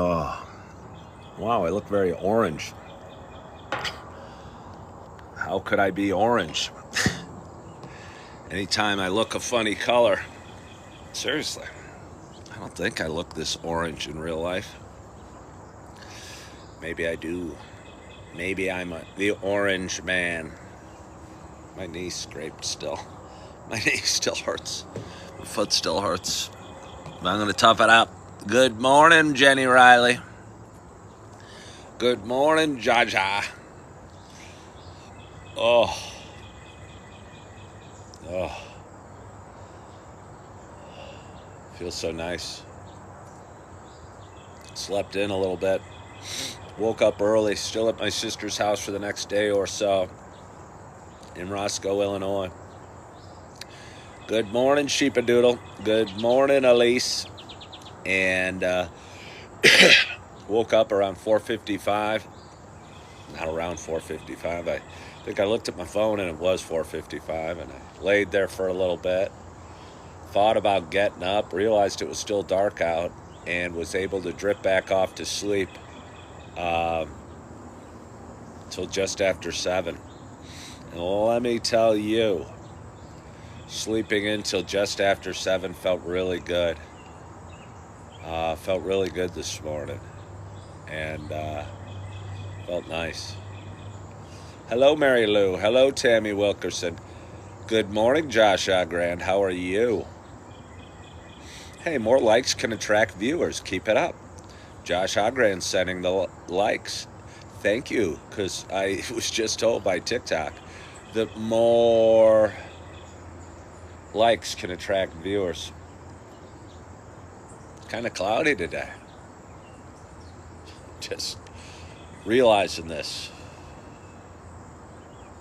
Oh, wow, I look very orange. How could I be orange? Anytime I look a funny color. Seriously, I don't think I look this orange in real life. Maybe I do. Maybe I'm the orange man. My knee scraped still. My knee still hurts. My foot still hurts. But I'm going to tough it up. Good morning, Jenny Riley. Good morning, Jaja. Oh. Oh. Feels so nice. Slept in a little bit. Woke up early, still at my sister's house for the next day or so in Roscoe, Illinois. Good morning, Sheepadoodle. Good morning, Elise. And woke up around 4:55. Not around 4:55. I think I looked at my phone and it was 4:55, and I laid there for a little bit. Thought about getting up, realized it was still dark out, and was able to drip back off to sleep till just after 7. And let me tell you, sleeping until just after 7 felt really good. Felt really good this morning, and felt nice. Hello, Mary Lou. Hello, Tammy Wilkerson. Good morning, Josh Agrand. How are you? Hey, more likes can attract viewers. Keep it up. Josh Agrand sending the likes. Thank you, because I was just told by TikTok that more likes can attract viewers. Kind of cloudy today. Just realizing this.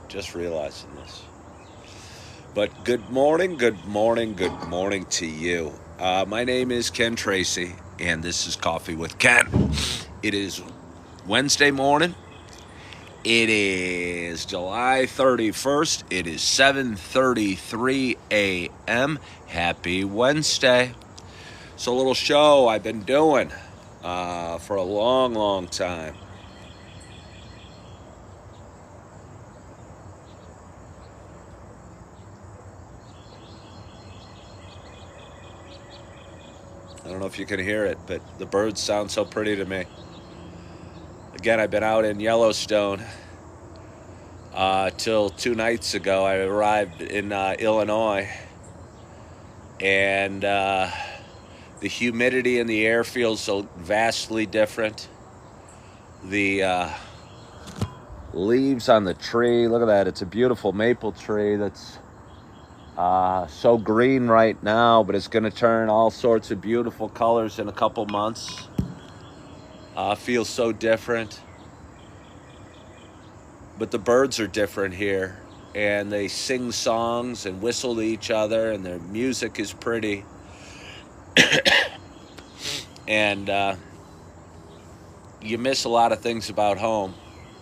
Just realizing this. But good morning, good morning, good morning to you. My name is Ken Tracy, and this is Coffee with Ken. It is Wednesday morning. It is July 31st. It is 7:33 a.m. Happy Wednesday. So a little show I've been doing for a long, long time. I don't know if you can hear it, but the birds sound so pretty to me. Again, I've been out in Yellowstone till 2 nights ago. I arrived in Illinois, and the humidity in the air feels so vastly different. The leaves on the tree, look at that. It's a beautiful maple tree that's so green right now, but it's going to turn all sorts of beautiful colors in a couple months. Feels so different. But the birds are different here, and they sing songs and whistle to each other, and their music is pretty. And you miss a lot of things about home.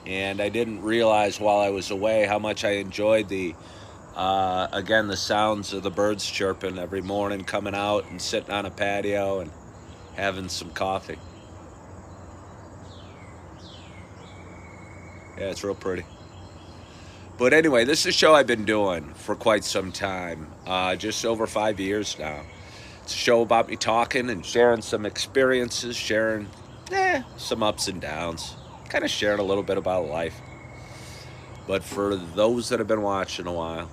And I didn't realize while I was away how much I enjoyed the sounds of the birds chirping every morning, coming out and sitting on a patio and having some coffee. Yeah, it's real pretty. But anyway, this is a show I've been doing for quite some time, just over 5 years now. It's a show about me talking and sharing some experiences, sharing some ups and downs, kind of sharing a little bit about life. But for those that have been watching a while,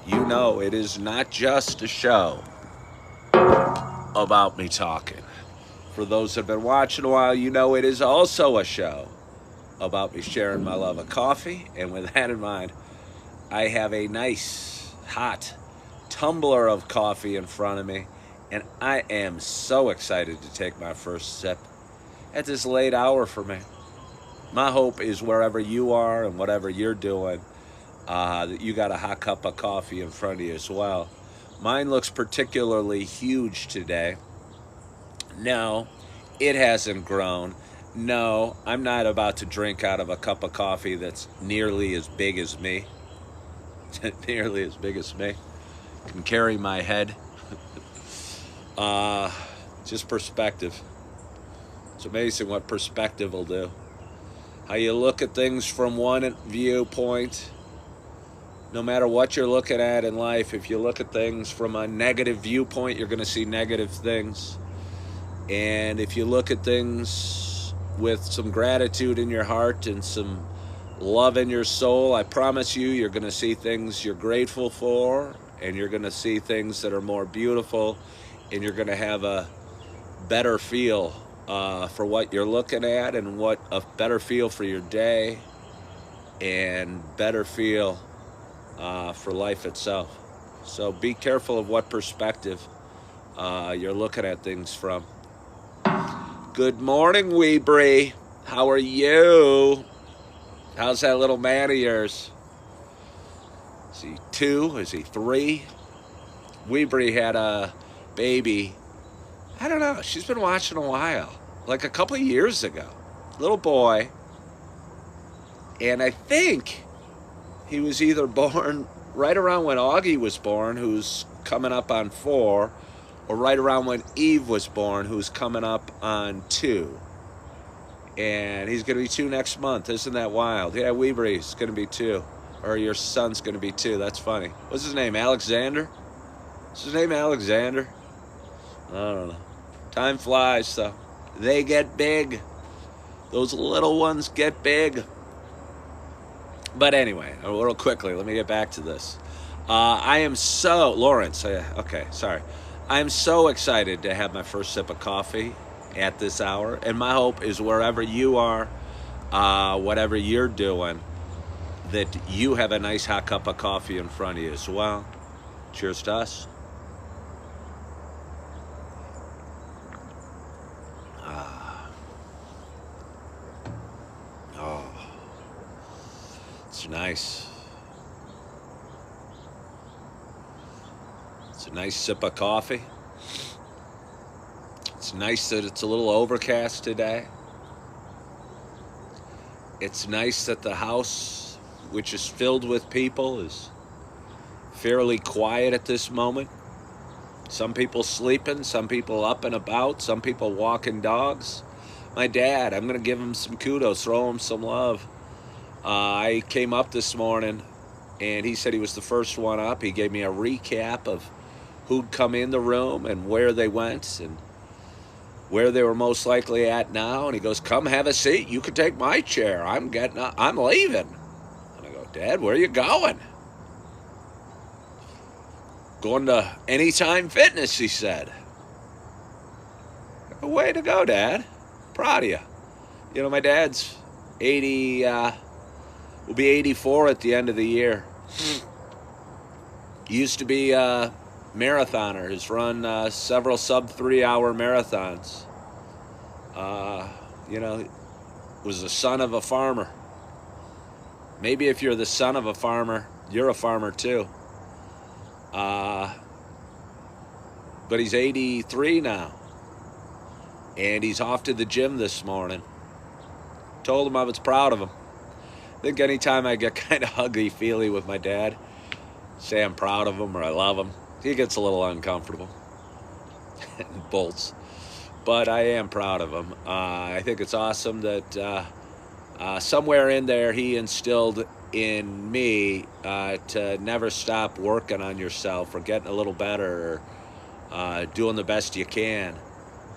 you know it is not just a show about me talking. For those that have been watching a while, you know it is also a show about me sharing my love of coffee. And with that in mind, I have a nice, hot tumbler of coffee in front of me, and I am so excited to take my first sip at this late hour for me. My hope is wherever you are and whatever you're doing, that you got a hot cup of coffee in front of you as well. Mine looks particularly huge today. No, it hasn't grown. No, I'm not about to drink out of a cup of coffee that's nearly as big as me. Nearly as big as me. Can carry my head. Just perspective. It's amazing what perspective will do. How you look at things from one viewpoint, no matter what you're looking at in life, if you look at things from a negative viewpoint, you're going to see negative things. And if you look at things with some gratitude in your heart and some love in your soul, I promise you, you're going to see things you're grateful for, and you're going to see things that are more beautiful, and you're going to have a better feel for what you're looking at, and what a better feel for your day, and better feel for life itself. So be careful of what perspective you're looking at things from. Good morning, Weebree. How are you? How's that little man of yours? Is he 2? Is he 3? Weebree had a baby. I don't know. She's been watching a while. Like a couple of years ago. Little boy. And I think he was either born right around when Augie was born, who's coming up on 4, or right around when Eve was born, who's coming up on 2. And he's going to be 2 next month. Isn't that wild? Yeah, Weebree's going to be 2. Or your son's going to be 2. That's funny. What's his name? Alexander? Is his name Alexander? I don't know. Time flies, so they get big. Those little ones get big. But anyway, a little quickly, let me get back to this. I am so, Lawrence, okay, sorry. I'm so excited to have my first sip of coffee at this hour. And my hope is wherever you are, whatever you're doing, that you have a nice hot cup of coffee in front of you as well. Cheers to us. It's nice. It's a nice sip of coffee. It's nice that it's a little overcast today. It's nice that the house, which is filled with people, is fairly quiet at this moment. Some people sleeping, some people up and about, some people walking dogs. My dad, I'm going to give him some kudos, throw him some love. I came up this morning, and he said he was the first one up. He gave me a recap of who'd come in the room and where they went and where they were most likely at now. And he goes, come have a seat. You can take my chair. I'm leaving. And I go, Dad, where are you going? Going to Anytime Fitness, he said. Way to go, Dad. Proud of you. You know, my dad's 80, will be 84 at the end of the year. He used to be a marathoner. He's run several sub-3-hour marathons. You know, was the son of a farmer. Maybe if you're the son of a farmer, you're a farmer too. But he's 83 now. And he's off to the gym this morning. Told him I was proud of him. I think anytime I get kind of huggy-feely with my dad, say I'm proud of him or I love him, he gets a little uncomfortable and bolts. But I am proud of him. I think it's awesome that somewhere in there he instilled in me to never stop working on yourself or getting a little better or doing the best you can.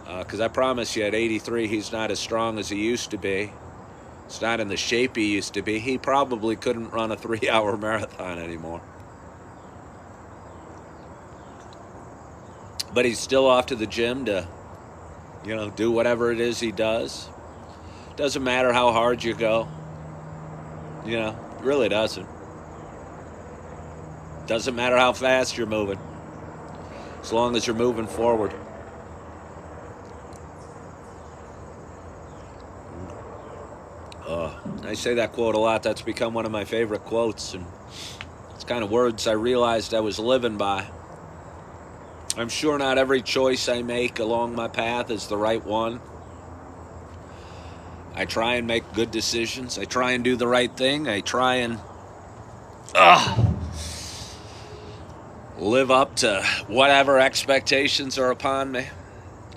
Because I promise you, at 83, he's not as strong as he used to be. He's not in the shape he used to be. He probably couldn't run a 3-hour marathon anymore. But he's still off to the gym to, you know, do whatever it is he does. Doesn't matter how hard you go. You know, it really doesn't. Doesn't matter how fast you're moving. As long as you're moving forward. I say that quote a lot. That's become one of my favorite quotes. And it's kind of words I realized I was living by. I'm sure not every choice I make along my path is the right one. I try and make good decisions. I try and do the right thing. I try and live up to whatever expectations are upon me.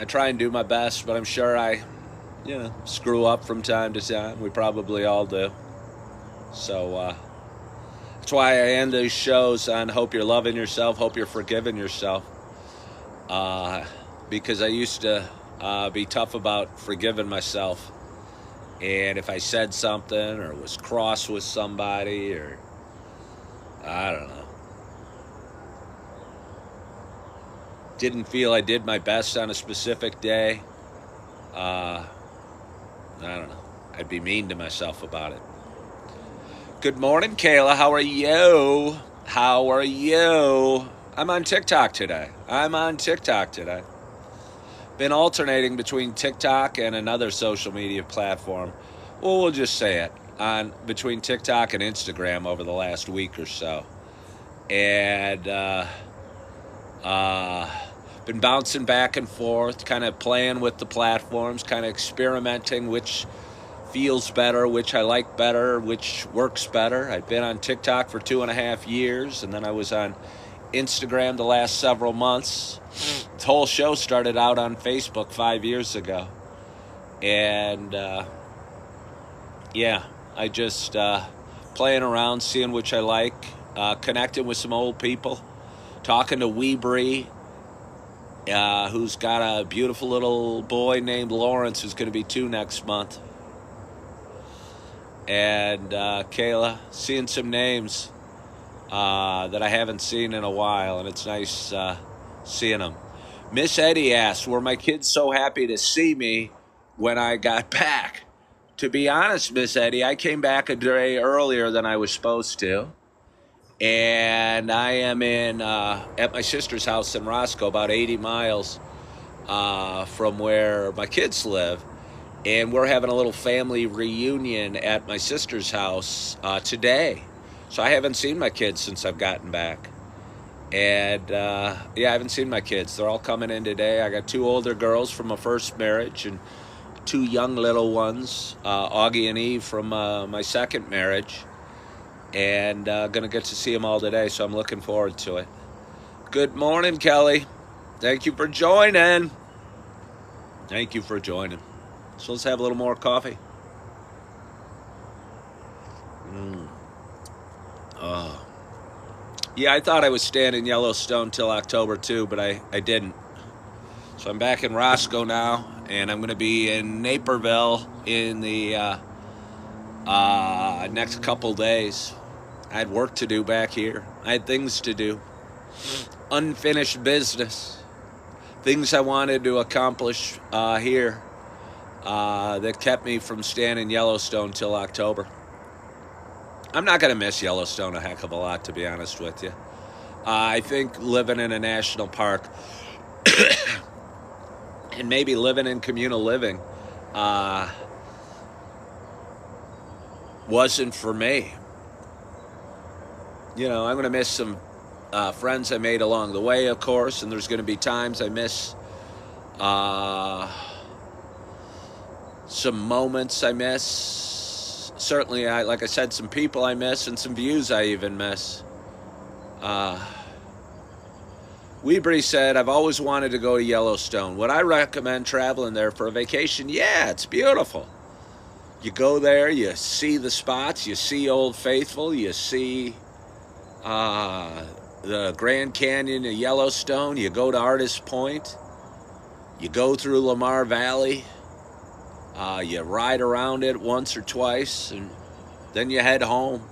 I try and do my best, but I'm sure I, screw up from time to time. We probably all do. So that's why I end these shows on hope you're loving yourself, hope you're forgiving yourself. Because I used to be tough about forgiving myself. And if I said something or was cross with somebody or I don't know, didn't feel I did my best on a specific day, I don't know, I'd be mean to myself about it. Good morning, Kayla. How are you? How are you? I'm on TikTok today. Been alternating between TikTok and another social media platform. Well, we'll just say it. Between TikTok and Instagram over the last week or so. And been bouncing back and forth, kind of playing with the platforms, kind of experimenting which feels better, which I like better, which works better. I've been on TikTok for 2.5 years, and then I was on Instagram the last several months. The whole show started out on Facebook 5 years ago. And I just playing around, seeing which I like, connecting with some old people, talking to Weebree, who's got a beautiful little boy named Lawrence who's going to be 2 next month. And Kayla, seeing some names that I haven't seen in a while, and it's nice seeing them. Miss Eddie asked, were my kids so happy to see me when I got back? To be honest, Miss Eddie, I came back a day earlier than I was supposed to. And I am at my sister's house in Roscoe, about 80 miles from where my kids live. And we're having a little family reunion at my sister's house today. So I haven't seen my kids since I've gotten back. And I haven't seen my kids. They're all coming in today. I got 2 older girls from my first marriage and 2 young little ones, Augie and Eve, from my second marriage. And going to get to see them all today, so I'm looking forward to it. Good morning, Kelly. Thank you for joining. So let's have a little more coffee. Yeah, I thought I was staying in Yellowstone till October too, but I didn't. So I'm back in Roscoe now, and I'm going to be in Naperville in the next couple days. I had work to do back here. I had things to do. Unfinished business. Things I wanted to accomplish here that kept me from staying in Yellowstone till October. I'm not going to miss Yellowstone a heck of a lot, to be honest with you. I think living in a national park and maybe living in communal living wasn't for me. I'm going to miss some friends I made along the way, of course, and there's going to be times I miss some moments I miss. Certainly, like I said, some people I miss and some views I even miss. Weebree said, I've always wanted to go to Yellowstone. Would I recommend traveling there for a vacation? Yeah, it's beautiful. You go there, you see the spots, you see Old Faithful, you see the Grand Canyon of Yellowstone, you go to Artist Point, you go through Lamar Valley, you ride around it once or twice, and then you head home.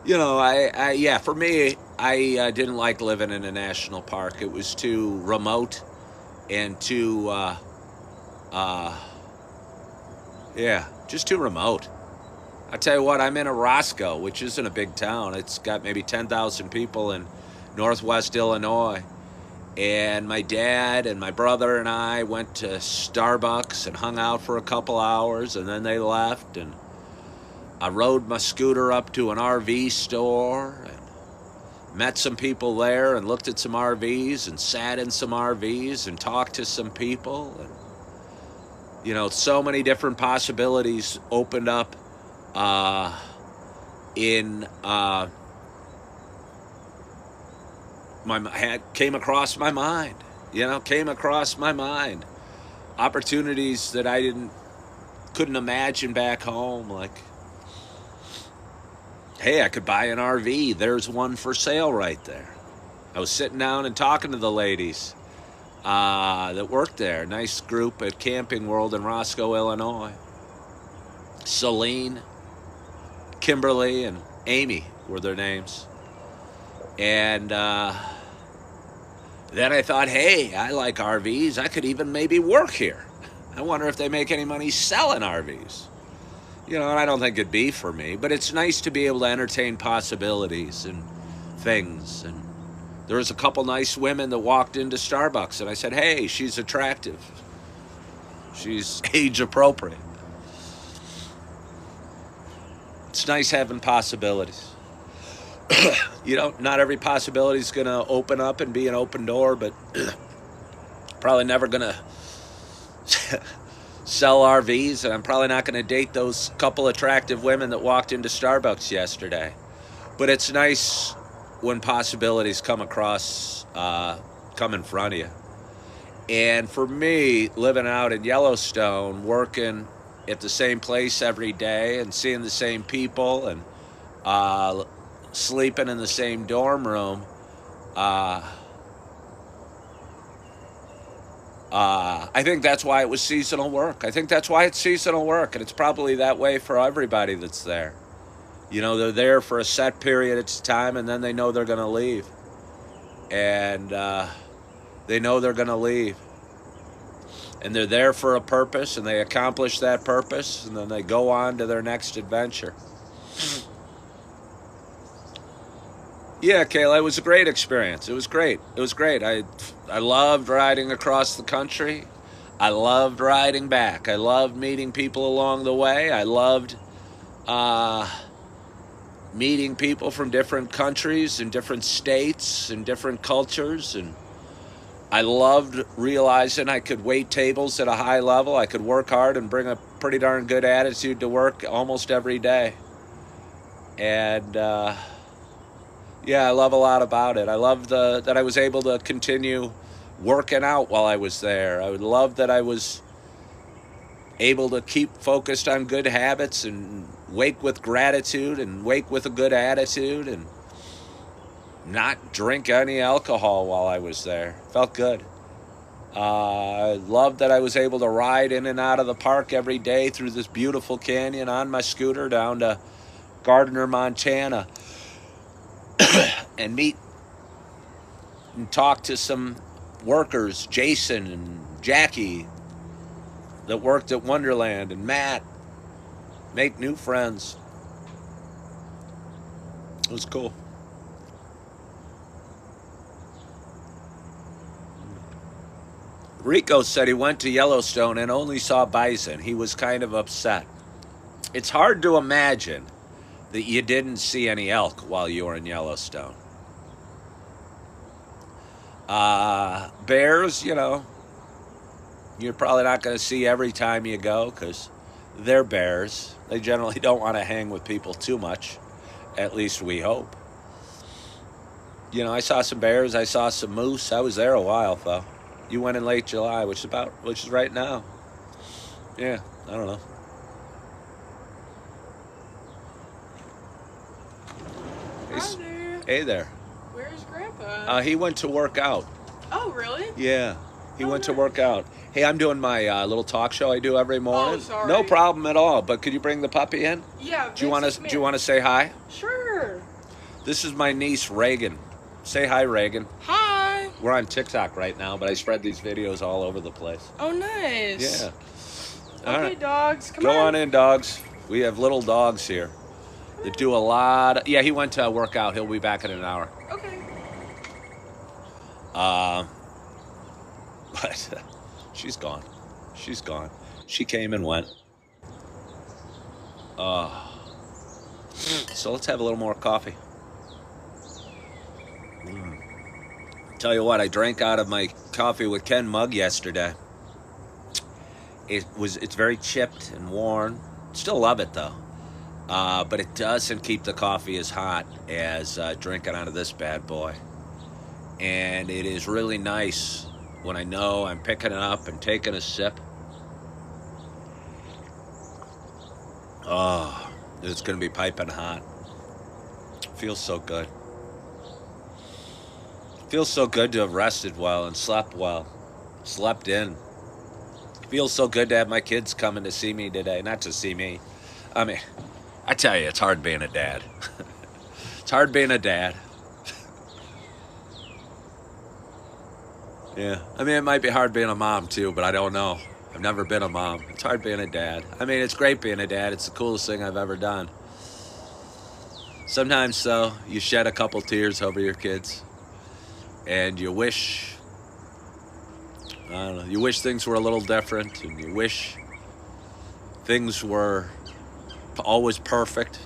For me, I didn't like living in a national park. It was too remote and too, just too remote. I tell you what, I'm in Roscoe, which isn't a big town. It's got maybe 10,000 people in Northwest Illinois. And my dad and my brother and I went to Starbucks and hung out for a couple hours, and then they left. And I rode my scooter up to an RV store and met some people there and looked at some RVs and sat in some RVs and talked to some people. And, so many different possibilities opened up in came across my mind. Came across my mind. Opportunities that I couldn't imagine back home, like, hey, I could buy an RV. There's one for sale right there. I was sitting down and talking to the ladies that worked there. Nice group at Camping World in Roscoe, Illinois. Celine, Kimberly, and Amy were their names. And then I thought, hey, I like RVs. I could even maybe work here. I wonder if they make any money selling RVs. And I don't think it'd be for me, but it's nice to be able to entertain possibilities and things. And there was a couple nice women that walked into Starbucks, and I said, hey, she's attractive. She's age appropriate. It's nice having possibilities. Not every possibility is going to open up and be an open door, but probably never going to sell RVs, and I'm probably not going to date those couple attractive women that walked into Starbucks yesterday. But it's nice when possibilities come in front of you. And for me, living out in Yellowstone, working at the same place every day and seeing the same people and sleeping in the same dorm room, I think that's why it was seasonal work. I think that's why it's seasonal work, and it's probably that way for everybody that's there. They're there for a set period of time, and then they know they're going to leave. And they know they're going to leave. And they're there for a purpose, and they accomplish that purpose, and then they go on to their next adventure. Yeah, Kayla, it was a great experience. It was great. I loved riding across the country. I loved riding back. I loved meeting people along the way. I loved meeting people from different countries and different states and different cultures. And I loved realizing I could wait tables at a high level. I could work hard and bring a pretty darn good attitude to work almost every day. And yeah, I love a lot about it. I love that I was able to continue working out while I was there. I would love that I was able to keep focused on good habits and wake with gratitude and wake with a good attitude and not drink any alcohol while I was there. Felt good. I loved that I was able to ride in and out of the park every day through this beautiful canyon on my scooter down to Gardner, Montana, and meet and talk to some workers, Jason and Jackie, that worked at Wonderland, and Matt. Make new friends. It was cool. Rico said he went to Yellowstone and only saw bison. He was kind of upset. It's hard to imagine that you didn't see any elk while you were in Yellowstone. Bears, you're probably not going to see every time you go because they're bears. They generally don't want to hang with people too much. At least we hope. I saw some bears. I saw some moose. I was there a while, though. You went in late July, which is right now. Yeah, I don't know. Hi there. Hey there. Where's Grandpa? He went to work out. Oh, really? Yeah, he went to work out. Hey, I'm doing my little talk show I do every morning. Oh, sorry. No problem at all. But could you bring the puppy in? Yeah. Do you want to say hi? Sure. This is my niece Reagan. Say hi, Reagan. Hi. We're on TikTok right now, but I spread these videos all over the place. Oh, nice. Yeah. All right, dogs. Come Go on in, dogs. We have little dogs here that do a lot. Yeah, he went to work out. He'll be back in an hour. Okay. But she's gone. She's gone. She came and went. So let's have a little more coffee. Tell you what, I drank out of my coffee with Ken mug yesterday. It's very chipped and worn. Still love it though. But it doesn't keep the coffee as hot as drinking out of this bad boy. And it is really nice when I know I'm picking it up and taking a sip. Oh, it's going to be piping hot. Feels so good. Feels so good to have rested well and slept well. Slept in. Feels so good to have my kids coming to see me today. Not to see me. I mean, I tell you, it's hard being a dad. It's hard being a dad. Yeah. I mean, it might be hard being a mom too, but I don't know. I've never been a mom. It's hard being a dad. I mean, it's great being a dad. It's the coolest thing I've ever done. Sometimes, though, you shed a couple tears over your kids. And you wish, I don't know, you wish things were a little different. And you wish things were always perfect.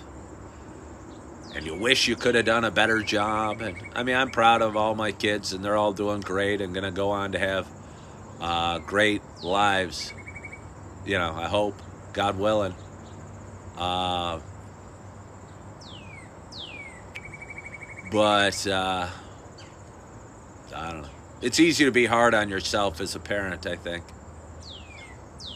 And you wish you could have done a better job. And I mean, I'm proud of all my kids, and they're all doing great and going to go on to have great lives. You know, I hope, God willing. But I don't know. It's easy to be hard on yourself as a parent, I think.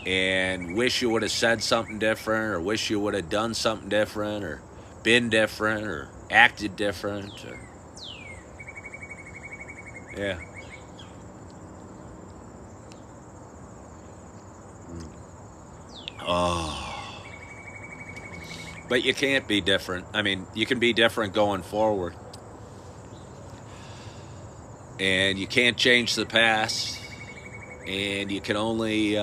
And wish you would have said something different, or wish you would have done something different, or been different, or acted different, or yeah. Oh. But you can't be different. I mean, you can be different going forward. And you can't change the past. And you can only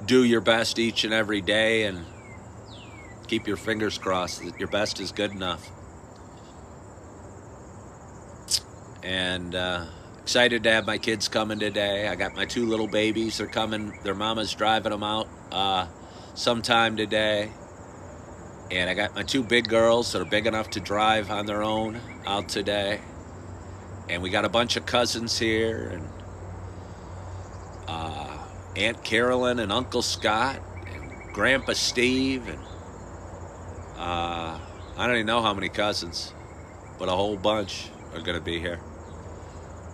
do your best each and every day and keep your fingers crossed that your best is good enough. And excited to have my kids coming today. I got my 2 little babies. They're coming. Their mama's driving them out sometime today. And I got my 2 big girls that are big enough to drive on their own out today. And we got a bunch of cousins here, and Aunt Carolyn and Uncle Scott and Grandpa Steve, and I don't even know how many cousins, but a whole bunch are going to be here.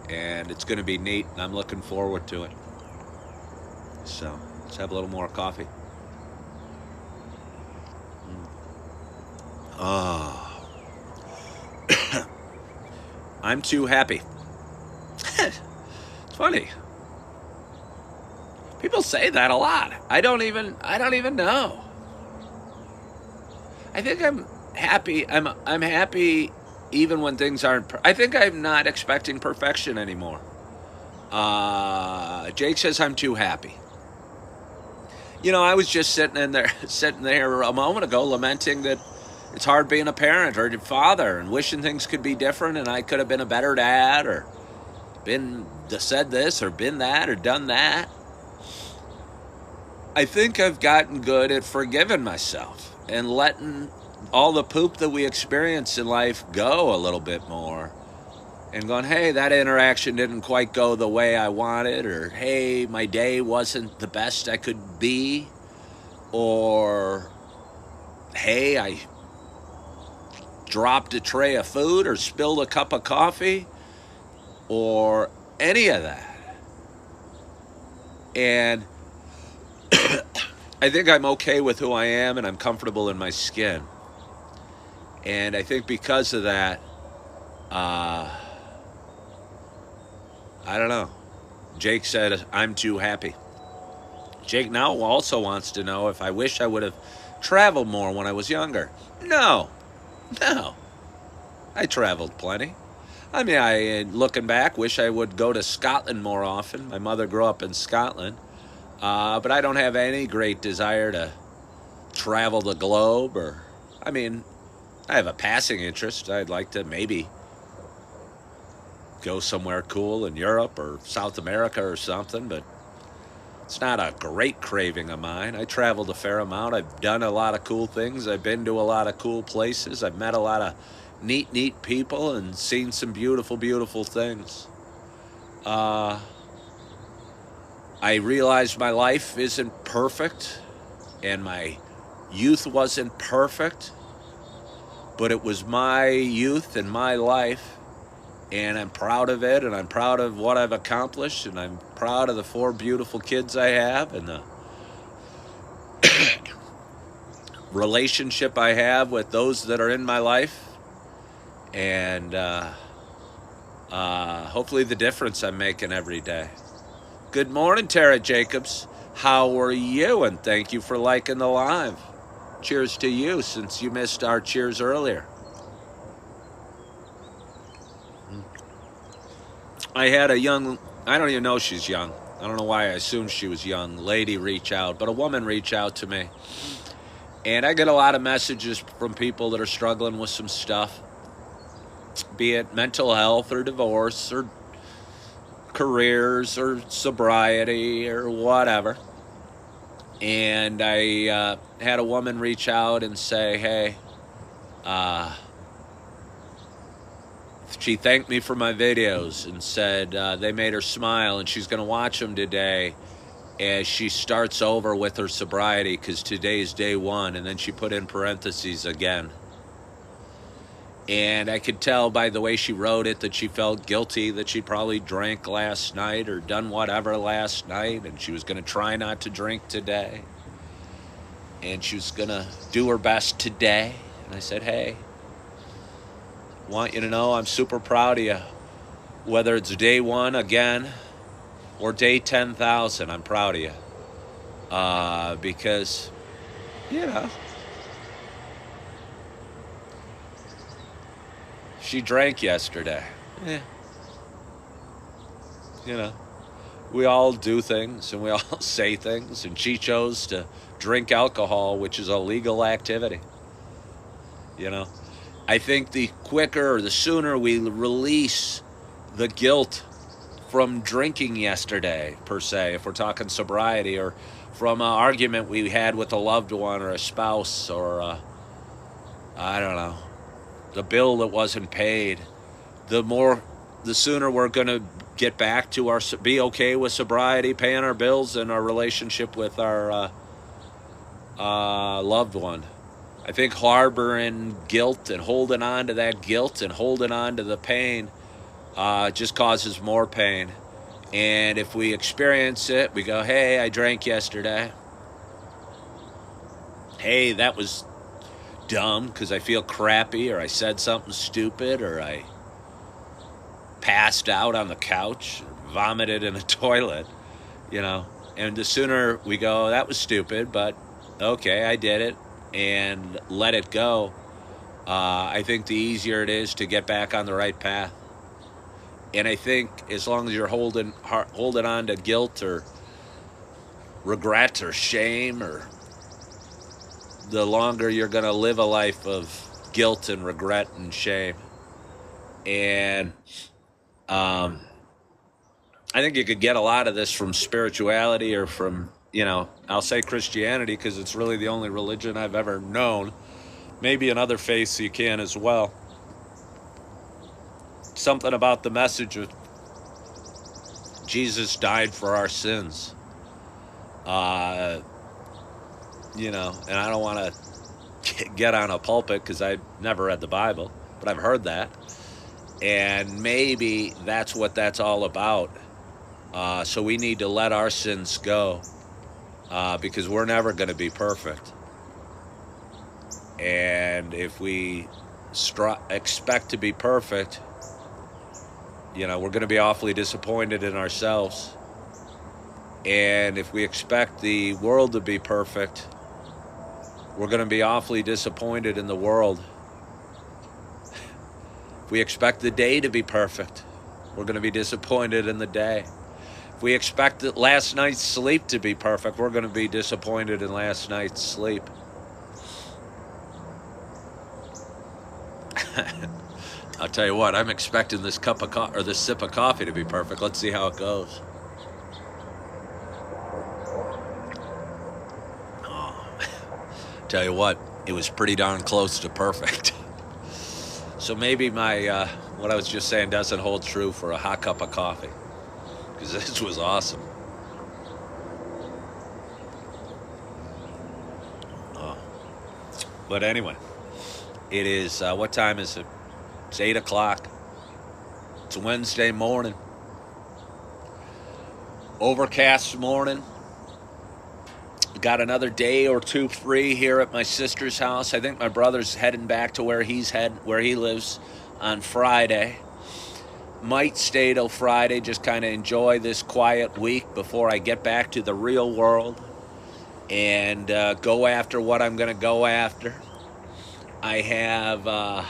And it's going to be neat, and I'm looking forward to it. So let's have a little more coffee. Oh. I'm too happy. It's funny. People say that a lot. I don't even know. I think I'm happy. I'm happy even when things aren't. I think I'm not expecting perfection anymore. Jake says I'm too happy. You know, I was just sitting there a moment ago, lamenting that it's hard being a parent or a father, and wishing things could be different, and I could have been a better dad, or said this, or been that, or done that. I think I've gotten good at forgiving myself and letting all the poop that we experience in life go a little bit more, and going, hey, that interaction didn't quite go the way I wanted, or hey, my day wasn't the best I could be, or hey, I dropped a tray of food or spilled a cup of coffee, or any of that. And I think I'm okay with who I am, and I'm comfortable in my skin. And I think because of that, I don't know. Jake said I'm too happy. Jake now also wants to know if I wish I would have traveled more when I was younger. No. I traveled plenty. I mean, looking back, wish I would go to Scotland more often. My mother grew up in Scotland. But I don't have any great desire to travel the globe, I have a passing interest. I'd like to maybe go somewhere cool in Europe or South America or something, but it's not a great craving of mine. I traveled a fair amount. I've done a lot of cool things. I've been to a lot of cool places. I've met a lot of neat people and seen some beautiful, beautiful things. I realized my life isn't perfect, and my youth wasn't perfect, but it was my youth and my life, And I'm proud of it, and I'm proud of what I've accomplished, and I'm proud of the 4 beautiful kids I have, and the relationship I have with those that are in my life, and hopefully the difference I'm making every day. Good morning, Tara Jacobs. How are you? And thank you for liking the live. Cheers to you, since you missed our cheers earlier. I had a young, I don't even know she's young. I don't know why I assumed she was young. Lady reach out, but a woman reach out to me. And I get a lot of messages from people that are struggling with some stuff, be it mental health or divorce or careers or sobriety or whatever. And I had a woman reach out and say, hey, she thanked me for my videos and said they made her smile, and she's going to watch them today as she starts over with her sobriety, because today's day 1, and then she put in parentheses again. And I could tell by the way she wrote it that she felt guilty that she probably drank last night or done whatever last night, and she was going to try not to drink today, and she was going to do her best today. And I said, hey, want you to know I'm super proud of you. Whether it's day 1 again or day 10,000, I'm proud of you. Because, you know, she drank yesterday. Yeah. You know, we all do things and we all say things, and she chose to drink alcohol, which is a legal activity. You know, I think the quicker or the sooner we release the guilt from drinking yesterday, per se, if we're talking sobriety, or from an argument we had with a loved one or a spouse, or I don't know, the bill that wasn't paid, the sooner we're going to get back to be okay with sobriety, paying our bills, and our relationship with our loved one. I think harboring guilt and holding on to that guilt and holding on to the pain just causes more pain. And if we experience it, we go, hey, I drank yesterday. Hey, that was dumb because I feel crappy, or I said something stupid, or I passed out on the couch, or vomited in a toilet, you know. And the sooner we go, that was stupid, but okay, I did it, and let it go, I think the easier it is to get back on the right path. And I think as long as you're holding on to guilt or regret or shame, or the longer you're going to live a life of guilt and regret and shame. And I think you could get a lot of this from spirituality, or from, you know, I'll say Christianity because it's really the only religion I've ever known. Maybe in other faiths you can as well. Something about the message of Jesus died for our sins. You know, and I don't want to get on a pulpit because I've never read the Bible, but I've heard that. And maybe that's what that's all about. So we need to let our sins go, because we're never going to be perfect. And if we expect to be perfect, you know, we're going to be awfully disappointed in ourselves. And if we expect the world to be perfect, we're going to be awfully disappointed in the world. If we expect the day to be perfect, we're going to be disappointed in the day. If we expect last night's sleep to be perfect, we're going to be disappointed in last night's sleep. I'll tell you what, I'm expecting this cup of coffee, or this sip of coffee, to be perfect. Let's see how it goes. Oh, tell you what, it was pretty darn close to perfect. So maybe my what I was just saying doesn't hold true for a hot cup of coffee, because this was awesome. Oh. But anyway, it is, what time is it? It's 8 o'clock. It's Wednesday morning. Overcast morning. Got another day or two free here at my sister's house. I think my brother's heading back to where he lives on Friday. Might stay till Friday, just kind of enjoy this quiet week before I get back to the real world and go after what I'm going to go after. I have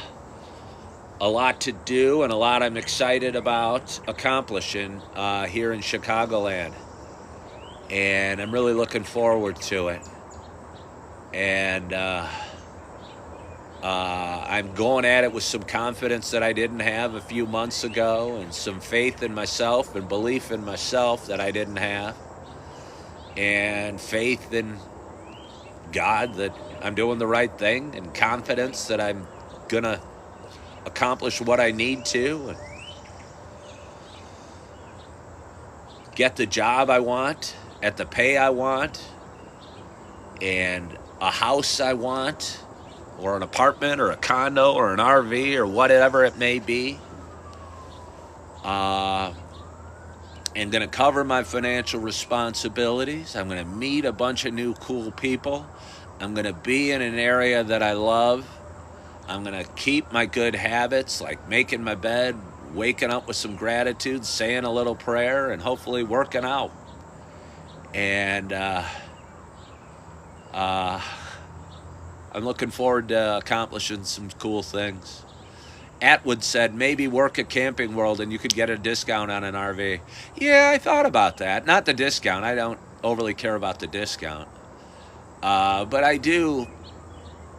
a lot to do and a lot I'm excited about accomplishing here in Chicagoland. And I'm really looking forward to it. And I'm going at it with some confidence that I didn't have a few months ago, and some faith in myself and belief in myself that I didn't have, and faith in God that I'm doing the right thing, and confidence that I'm going to accomplish what I need to and get the job I want at the pay I want and a house I want, or an apartment or a condo or an RV or whatever it may be. And going to cover my financial responsibilities. I'm going to meet a bunch of new cool people. I'm going to be in an area that I love. I'm going to keep my good habits, like making my bed, waking up with some gratitude, saying a little prayer, and hopefully working out. And I'm looking forward to accomplishing some cool things. Atwood said maybe work at Camping World and you could get a discount on an RV. Yeah, I thought about that. Not the discount. I don't overly care about the discount. But I do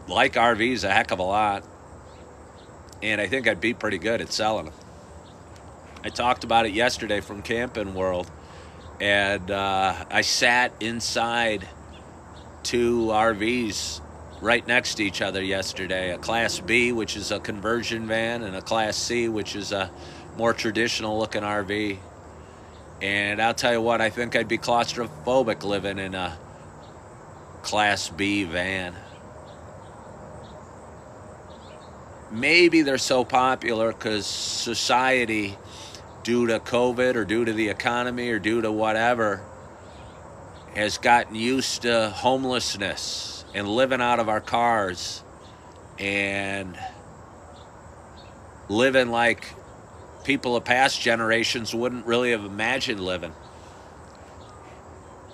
like RVs a heck of a lot. And I think I'd be pretty good at selling them. I talked about it yesterday from Camping World. And I sat inside two RVs right next to each other yesterday, a Class B, which is a conversion van, and a Class C, which is a more traditional looking RV. And I'll tell you what, I think I'd be claustrophobic living in a Class B van. Maybe they're so popular because society, due to COVID or due to the economy or due to whatever, has gotten used to homelessness and living out of our cars and living like people of past generations wouldn't really have imagined living.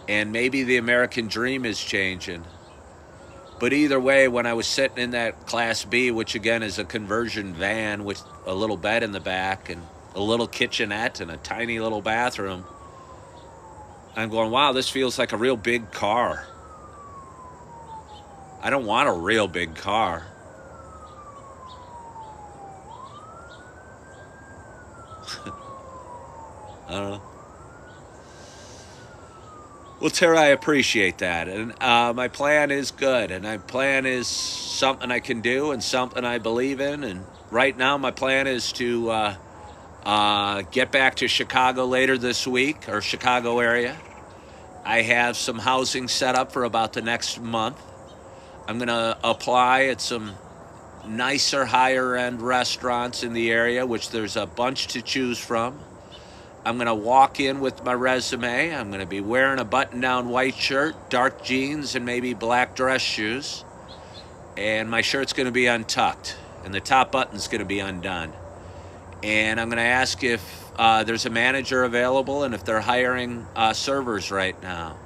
And maybe the American dream is changing. But either way, when I was sitting in that Class B, which again is a conversion van with a little bed in the back and a little kitchenette and a tiny little bathroom, I'm going, wow, this feels like a real big car. I don't want a real big car. I don't know. Well, Tara, I appreciate that. And my plan is good. And my plan is something I can do and something I believe in. And right now my plan is to get back to Chicago later this week, or Chicago area. I have some housing set up for about the next month. I'm going to apply at some nicer, higher-end restaurants in the area, which there's a bunch to choose from. I'm going to walk in with my resume. I'm going to be wearing a button-down white shirt, dark jeans, and maybe black dress shoes. And my shirt's going to be untucked, and the top button's going to be undone. And I'm going to ask if there's a manager available and if they're hiring servers right now.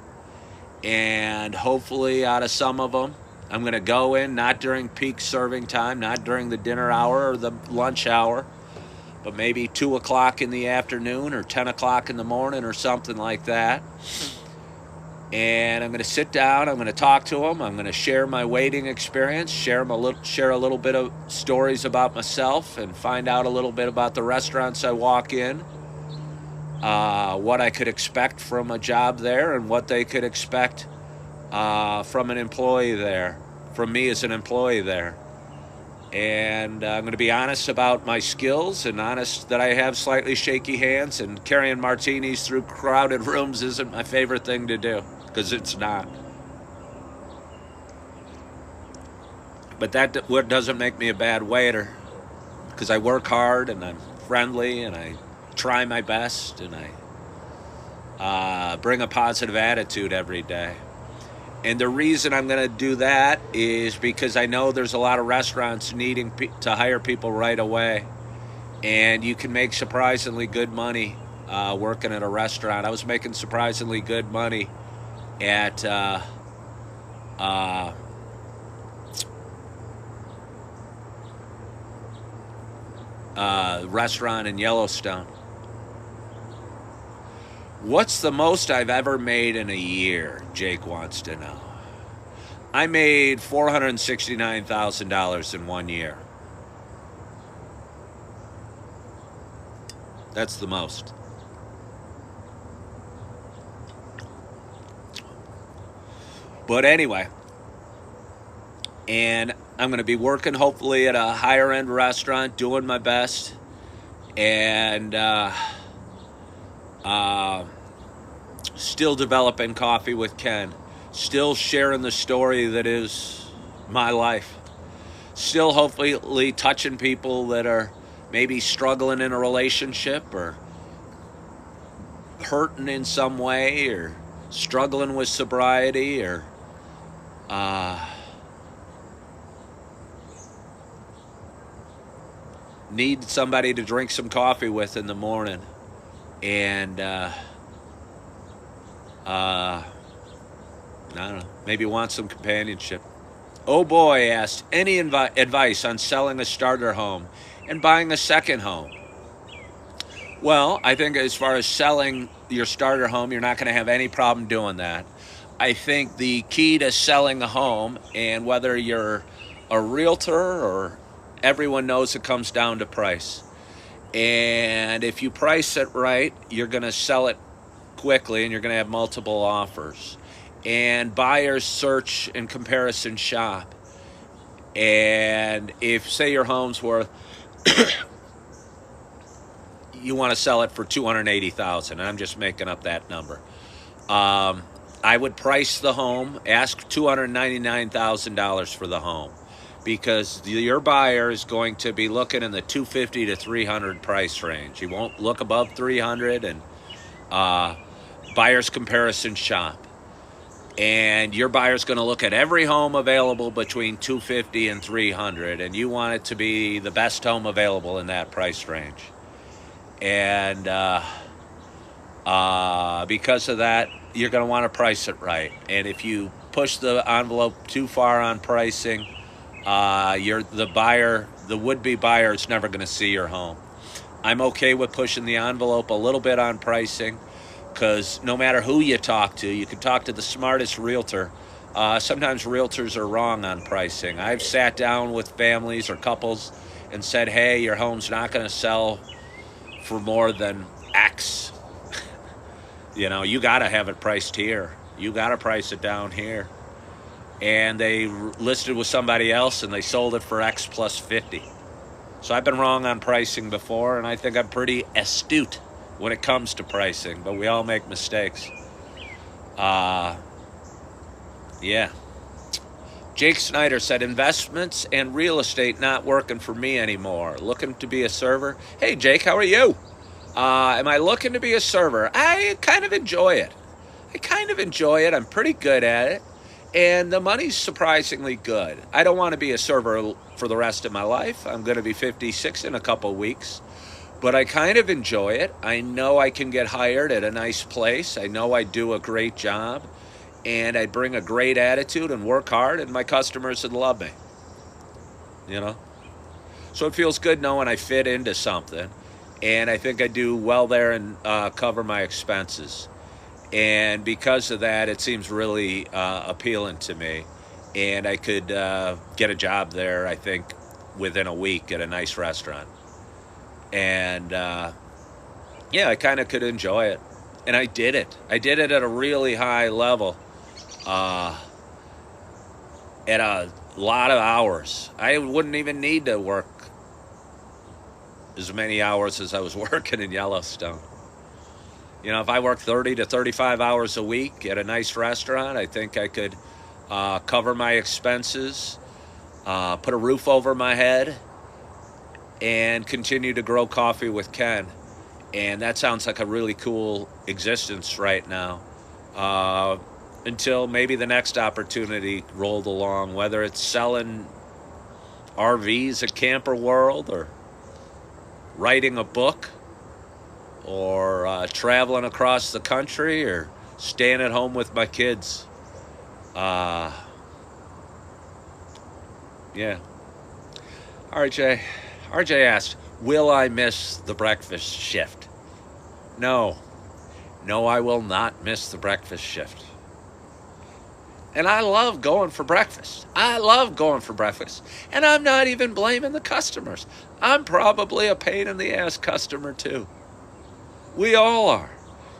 And hopefully out of some of them, I'm going to go in, not during peak serving time, not during the dinner hour or the lunch hour, but maybe 2 o'clock in the afternoon or 10 o'clock in the morning or something like that. And I'm going to sit down, I'm going to talk to them, I'm going to share my waiting experience, share a little bit of stories about myself, and find out a little bit about the restaurants I walk in, what I could expect from a job there, and what they could expect from an employee there, from me as an employee there. And I'm going to be honest about my skills, and honest that I have slightly shaky hands, and carrying martinis through crowded rooms isn't my favorite thing to do, because it's not. But that doesn't make me a bad waiter, because I work hard and I'm friendly, and I try my best, and I bring a positive attitude every day. And the reason I'm going to do that is because I know there's a lot of restaurants needing to hire people right away. And you can make surprisingly good money working at a restaurant. I was making surprisingly good money at restaurant in Yellowstone. What's the most I've ever made in a year? Jake wants to know. I made $469,000 in 1 year. That's the most. But anyway, and I'm going to be working hopefully at a higher end restaurant, doing my best, and still developing Coffee with Ken, still sharing the story that is my life, still hopefully touching people that are maybe struggling in a relationship or hurting in some way or struggling with sobriety or need somebody to drink some coffee with in the morning, and I don't know, maybe want some companionship. Oh boy asked, any advice on selling a starter home and buying a second home? Well, I think as far as selling your starter home, you're not going to have any problem doing that. I think the key to selling a home, and whether you're a realtor or everyone knows, it comes down to price. And if you price it right, you're going to sell it quickly and you're going to have multiple offers. And buyers search and comparison shop. And if, say, your home's worth, you want to sell it for $280,000, and I'm just making up that number. I would price the home, ask $299,000 for the home, because your buyer is going to be looking in the $250 to $300 price range. He won't look above $300, and buyer's comparison shop. And your buyer's going to look at every home available between $250 and $300, and you want it to be the best home available in that price range. And because of that, you're going to want to price it right. And if you push the envelope too far on pricing, the would-be buyer is never going to see your home. I'm okay with pushing the envelope a little bit on pricing, because no matter who you talk to, you can talk to the smartest realtor. Sometimes realtors are wrong on pricing. I've sat down with families or couples and said, hey, your home's not going to sell for more than X. You got to have it priced here. You got to price it down here. And they listed with somebody else and they sold it for X plus 50. So I've been wrong on pricing before, and I think I'm pretty astute when it comes to pricing, but we all make mistakes. Yeah. Jake Snyder said, investments and real estate not working for me anymore. Looking to be a server. Hey, Jake, how are you? Am I looking to be a server? I kind of enjoy it. I'm pretty good at it. And the money's surprisingly good. I don't want to be a server for the rest of my life. I'm going to be 56 in a couple weeks. But I kind of enjoy it. I know I can get hired at a nice place. I know I do a great job. And I bring a great attitude and work hard, and my customers would love me. So it feels good knowing I fit into something. And I think I do well there and cover my expenses. And because of that, it seems really appealing to me. And I could get a job there, I think, within a week at a nice restaurant. And I kind of could enjoy it. And I did it. I did it at a really high level. At a lot of hours. I wouldn't even need to work as many hours as I was working in Yellowstone. If I worked 30 to 35 hours a week at a nice restaurant, I think I could cover my expenses, put a roof over my head, and continue to grow coffee with Ken. And that sounds like a really cool existence right now. Until maybe the next opportunity rolled along, whether it's selling RVs at Camper World, or writing a book, or traveling across the country, or staying at home with my kids. Yeah. RJ asked, will I miss the breakfast shift? No. No, I will not miss the breakfast shift. And I love going for breakfast. I love going for breakfast. And I'm not even blaming the customers. I'm probably a pain in the ass customer too. We all are.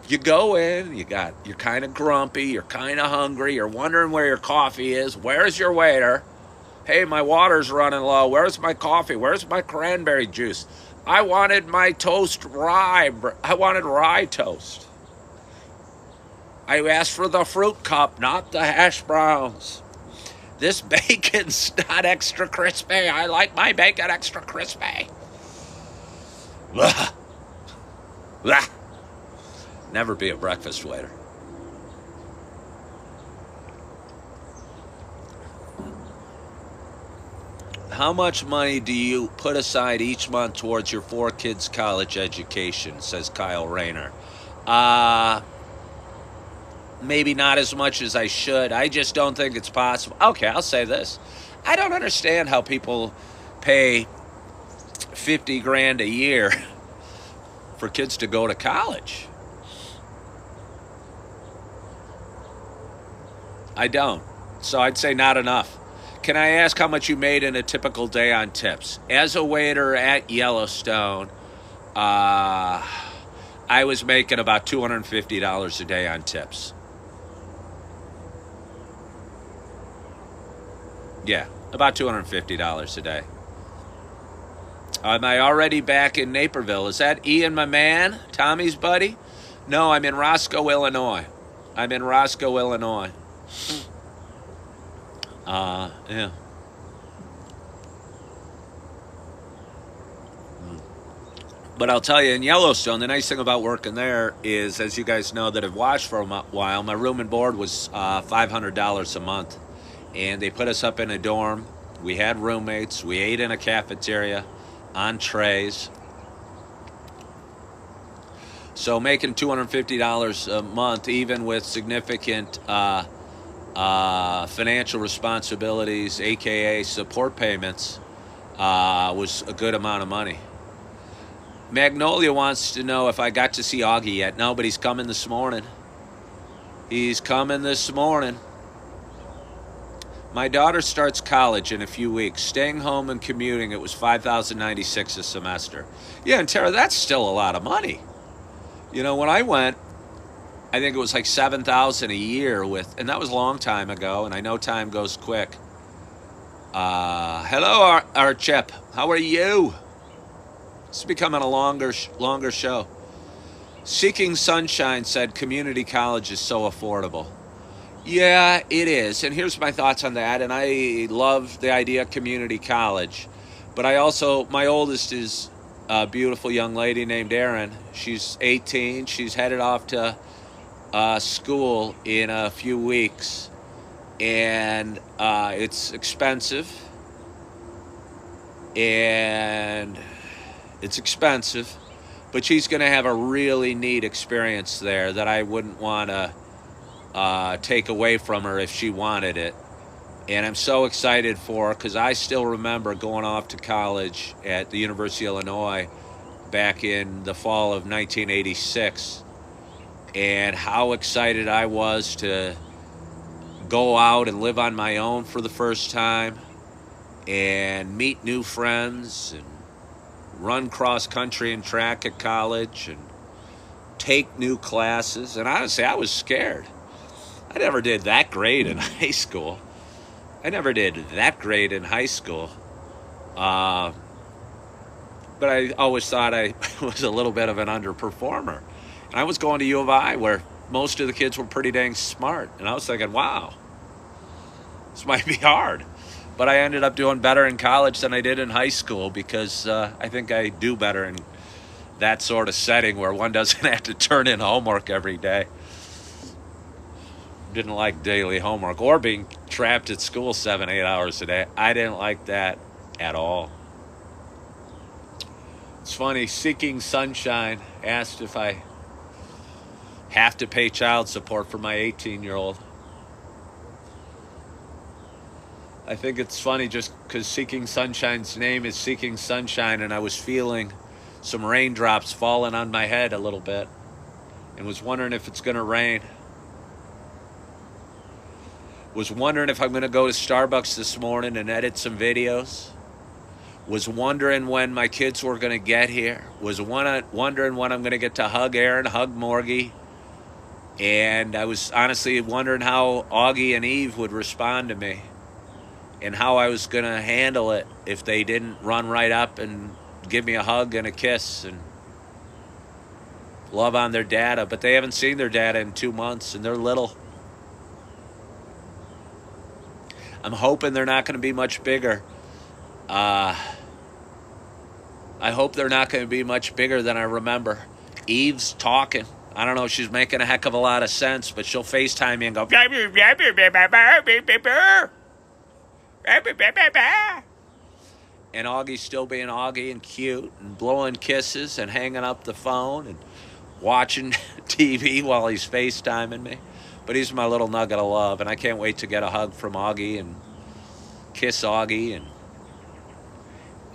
You go in, you're kind of grumpy, you're kind of hungry, you're wondering where your coffee is. Where's your waiter? Hey, my water's running low. Where's my coffee? Where's my cranberry juice? I wanted my toast rye. I wanted rye toast. I asked for the fruit cup, not the hash browns. This bacon's not extra crispy. I like my bacon extra crispy. Blah. Blah. Never be a breakfast waiter. How much money do you put aside each month towards your 4 kids' college education, says Kyle Rayner. Maybe not as much as I should. I just don't think it's possible. Okay, I'll say this. I don't understand how people pay $50,000 a year for kids to go to college. I don't. So I'd say not enough. Can I ask how much you made in a typical day on tips? As a waiter at Yellowstone, I was making about $250 a day on tips. Yeah, about $250 a day. Am I already back in Naperville? Is that Ian, my man? Tommy's buddy? No, I'm in Roscoe, Illinois. Yeah. But I'll tell you, in Yellowstone, the nice thing about working there is, as you guys know that have watched for a while, my room and board was $500 a month. And they put us up in a dorm. We had roommates. We ate in a cafeteria on trays. So making $250 a month, even with significant financial responsibilities, aka support payments, was a good amount of money. Magnolia wants to know if I got to see Augie yet. No, but he's coming this morning. My daughter starts college in a few weeks. Staying home and commuting, it was $5,096 a semester. Yeah, and Tara, that's still a lot of money. You know, when I went, I think it was like $7,000 a year and that was a long time ago, and I know time goes quick. Hello, our Chip. How are you? It's becoming a longer show. Seeking Sunshine said community college is so affordable. Yeah, it is. And here's my thoughts on that. And I love the idea of community college. But my oldest is a beautiful young lady named Erin. She's 18. She's headed off to school in a few weeks. And it's expensive. But she's going to have a really neat experience there that I wouldn't want to take away from her if she wanted it. And I'm so excited for her because I still remember going off to college at the University of Illinois back in the fall of 1986, and how excited I was to go out and live on my own for the first time and meet new friends and run cross country and track at college and take new classes. And honestly, I was scared. I never did that great in high school. But I always thought I was a little bit of an underperformer. And I was going to U of I, where most of the kids were pretty dang smart. And I was thinking, wow, this might be hard. But I ended up doing better in college than I did in high school because I think I do better in that sort of setting where one doesn't have to turn in homework every day. Didn't like daily homework or being trapped at school 7-8 hours a day. I didn't like that at all. It's funny, Seeking Sunshine asked if I have to pay child support for my 18-year-old. I think it's funny just because Seeking Sunshine's name is Seeking Sunshine, and I was feeling some raindrops falling on my head a little bit and was wondering if it's going to rain. Was wondering if I'm going to go to Starbucks this morning and edit some videos. Was wondering when my kids were going to get here. Was wondering when I'm going to get to hug Aaron, hug Morgie. And I was honestly wondering how Augie and Eve would respond to me and how I was going to handle it if they didn't run right up and give me a hug and a kiss and love on their dada. But they haven't seen their dada in 2 months, and they're little. I'm hoping they're not going to be much bigger. I hope they're not going to be much bigger than I remember. Eve's talking. I don't know if she's making a heck of a lot of sense, but she'll FaceTime me and go, and Augie's still being Augie and cute and blowing kisses and hanging up the phone and watching TV while he's FaceTiming me. But he's my little nugget of love, and I can't wait to get a hug from Augie and kiss Augie and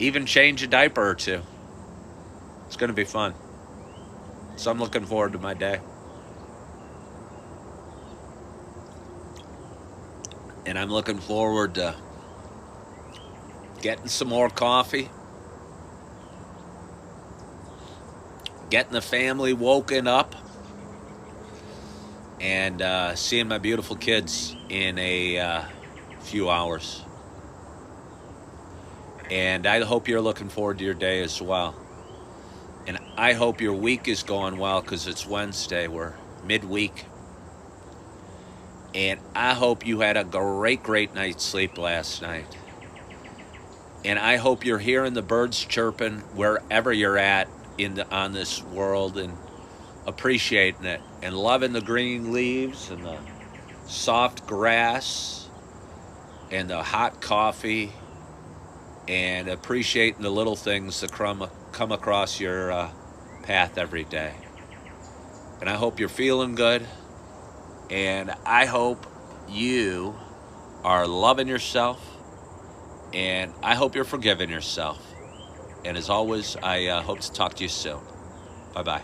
even change a diaper or two. It's going to be fun. So I'm looking forward to my day. And I'm looking forward to getting some more coffee, getting the family woken up, and seeing my beautiful kids in a few hours. And I hope you're looking forward to your day as well. And I hope your week is going well because it's Wednesday. We're midweek. And I hope you had a great night's sleep last night. And I hope you're hearing the birds chirping wherever you're at on this world and appreciating it and loving the green leaves and the soft grass and the hot coffee and appreciating the little things that come across your path every day. And I hope you're feeling good, and I hope you are loving yourself, and I hope you're forgiving yourself. And as always, I hope to talk to you soon. Bye-bye.